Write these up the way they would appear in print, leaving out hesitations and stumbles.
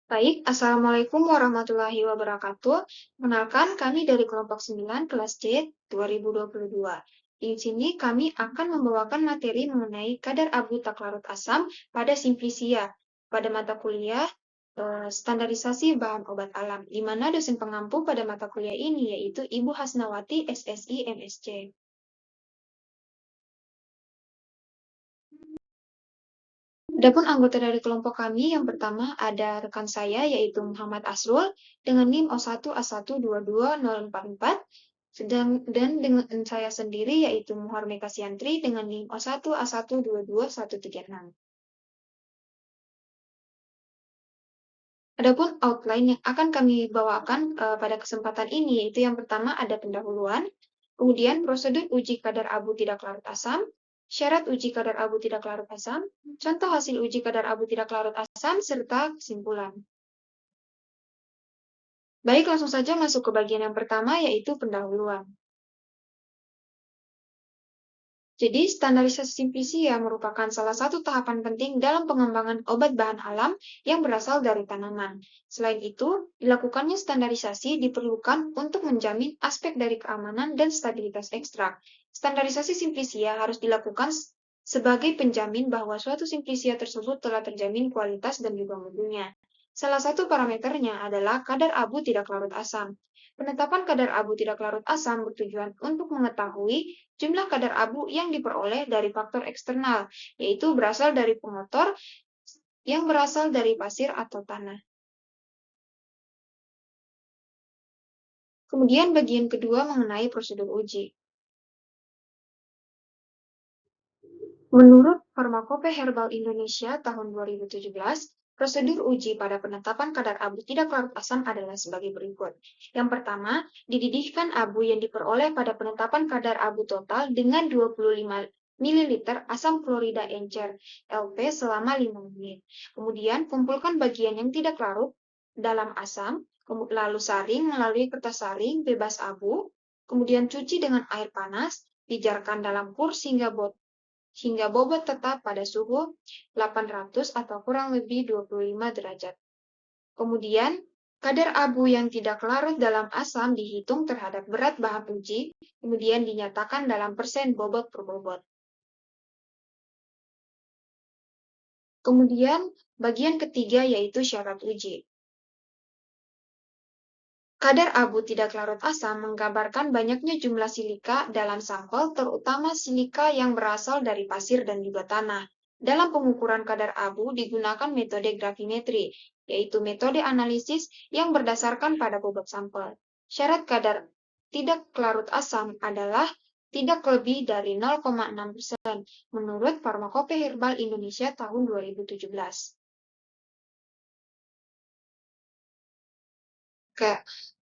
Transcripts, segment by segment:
Baik, Assalamualaikum warahmatullahi wabarakatuh. Kenalkan, kami dari kelompok 9 kelas C 2022. Di sini kami akan membawakan materi mengenai kadar abu tak larut asam pada Simplisia pada mata kuliah standarisasi bahan obat alam, di mana dosen pengampu pada mata kuliah ini yaitu Ibu Hasnawati, SSI, MSc. Adapun anggota dari kelompok kami yang pertama ada rekan saya yaitu Muhammad Asrul dengan NIM O1A1222044 dan dengan saya sendiri yaitu Muhar Mekasiantri dengan NIM O1A1222136. Adapun outline yang akan kami bawakan pada kesempatan ini yaitu yang pertama ada pendahuluan, kemudian prosedur uji kadar abu tidak larut asam, syarat uji kadar abu tidak larut asam, contoh hasil uji kadar abu tidak larut asam, serta kesimpulan. Baik, langsung saja masuk ke bagian yang pertama yaitu pendahuluan. Jadi, standarisasi Simplisia merupakan salah satu tahapan penting dalam pengembangan obat bahan alam yang berasal dari tanaman. Selain itu, dilakukannya standarisasi diperlukan untuk menjamin aspek dari keamanan dan stabilitas ekstrak. Standarisasi Simplisia harus dilakukan sebagai penjamin bahwa suatu Simplisia tersebut telah terjamin kualitas dan juga mutunya. Salah satu parameternya adalah kadar abu tidak larut asam. Penetapan kadar abu tidak larut asam bertujuan untuk mengetahui jumlah kadar abu yang diperoleh dari faktor eksternal, yaitu berasal dari pengotor yang berasal dari pasir atau tanah. Kemudian bagian kedua mengenai prosedur uji. Menurut Pharmacope Herbal Indonesia tahun 2017, prosedur uji pada penetapan kadar abu tidak larut asam adalah sebagai berikut. Yang pertama, dididihkan abu yang diperoleh pada penetapan kadar abu total dengan 25 ml asam klorida encer LP selama 5 menit. Kemudian, kumpulkan bagian yang tidak larut dalam asam, lalu saring melalui kertas saring bebas abu, kemudian cuci dengan air panas, pijarkan dalam kurs hingga bobot tetap pada suhu 800 atau kurang lebih 25 derajat. Kemudian, kadar abu yang tidak larut dalam asam dihitung terhadap berat bahan uji, kemudian dinyatakan dalam persen bobot per bobot. Kemudian, bagian ketiga yaitu syarat uji. Kadar abu tidak larut asam menggambarkan banyaknya jumlah silika dalam sampel, terutama silika yang berasal dari pasir dan juga tanah. Dalam pengukuran kadar abu digunakan metode gravimetri, yaitu metode analisis yang berdasarkan pada bobot sampel. Syarat kadar tidak larut asam adalah tidak lebih dari 0,6% menurut Pharmacope Herbal Indonesia tahun 2017. Oke,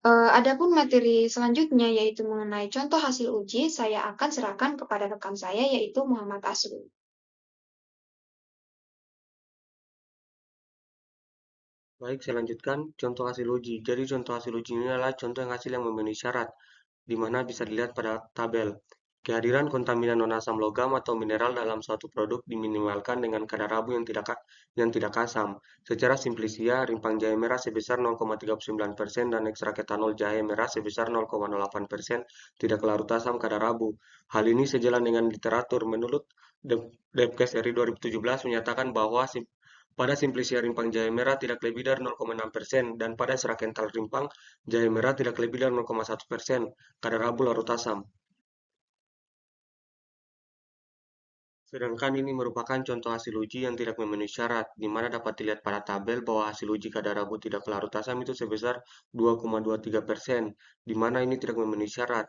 adapun materi selanjutnya yaitu mengenai contoh hasil uji, saya akan serahkan kepada rekan saya yaitu Muhammad Asrul. Baik, saya lanjutkan contoh hasil uji. Jadi contoh hasil uji ini adalah contoh yang hasil yang memenuhi syarat, di mana bisa dilihat pada tabel. Kehadiran kontaminan non-asam logam atau mineral dalam suatu produk diminimalkan dengan kadar abu yang tidak asam. Secara simplisia, rimpang jahe merah sebesar 0,39% dan ekstrak etanol jahe merah sebesar 0,08% tidak larut asam kadar abu. Hal ini sejalan dengan literatur. Menurut Debkes RI 2017 menyatakan bahwa pada simplisia rimpang jahe merah tidak lebih dari 0,6% dan pada serak kental rimpang jahe merah tidak lebih dari 0,1% kadar abu larut asam. Sedangkan ini merupakan contoh hasil uji yang tidak memenuhi syarat, di mana dapat dilihat pada tabel bahwa hasil uji kadar abu tidak larut asam itu sebesar 2,23%, di mana ini tidak memenuhi syarat.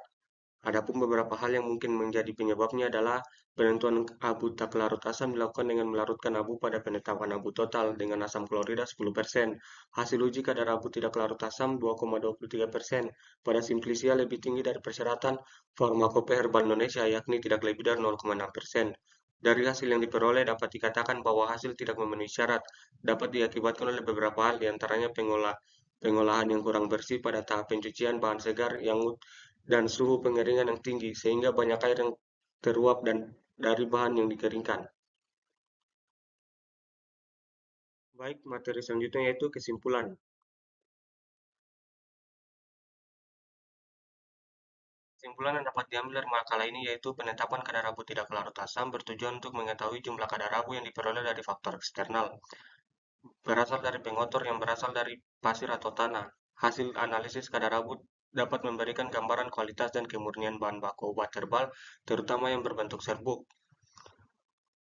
Adapun beberapa hal yang mungkin menjadi penyebabnya adalah penentuan abu tak larut asam dilakukan dengan melarutkan abu pada penetapan abu total dengan asam klorida 10%. Hasil uji kadar abu tidak larut asam 2,23%. Pada simplisia lebih tinggi dari persyaratan Pharmacope Herbal Indonesia yakni tidak lebih dari 0,6%. Dari hasil yang diperoleh dapat dikatakan bahwa hasil tidak memenuhi syarat dapat diakibatkan oleh beberapa hal diantaranya pengolahan yang kurang bersih pada tahap pencucian bahan segar dan suhu pengeringan yang tinggi sehingga banyak air yang teruap dan dari bahan yang dikeringkan. Baik, materi selanjutnya yaitu kesimpulan. Kesimpulan yang dapat diambil dari makalah ini yaitu penetapan kadar abu tidak larut asam bertujuan untuk mengetahui jumlah kadar abu yang diperoleh dari faktor eksternal, berasal dari pengotor yang berasal dari pasir atau tanah. Hasil analisis kadar abu dapat memberikan gambaran kualitas dan kemurnian bahan baku obat herbal, terutama yang berbentuk serbuk.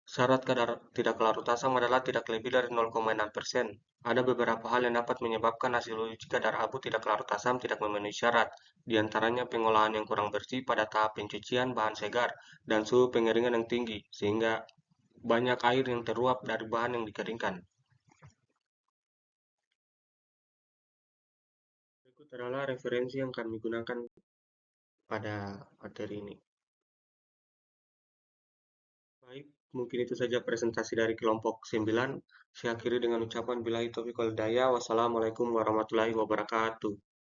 Syarat kadar tidak larut asam adalah tidak lebih dari 0,6%. Ada beberapa hal yang dapat menyebabkan hasil uji kadar abu tidak larut asam tidak memenuhi syarat, di antaranya pengolahan yang kurang bersih pada tahap pencucian bahan segar dan suhu pengeringan yang tinggi, sehingga banyak air yang teruap dari bahan yang dikeringkan. Berikut adalah referensi yang kami gunakan pada materi ini. Baik, mungkin itu saja presentasi dari kelompok 9. Saya akhiri dengan ucapan billahi taufiq wal hidayah. Wassalamualaikum warahmatullahi wabarakatuh.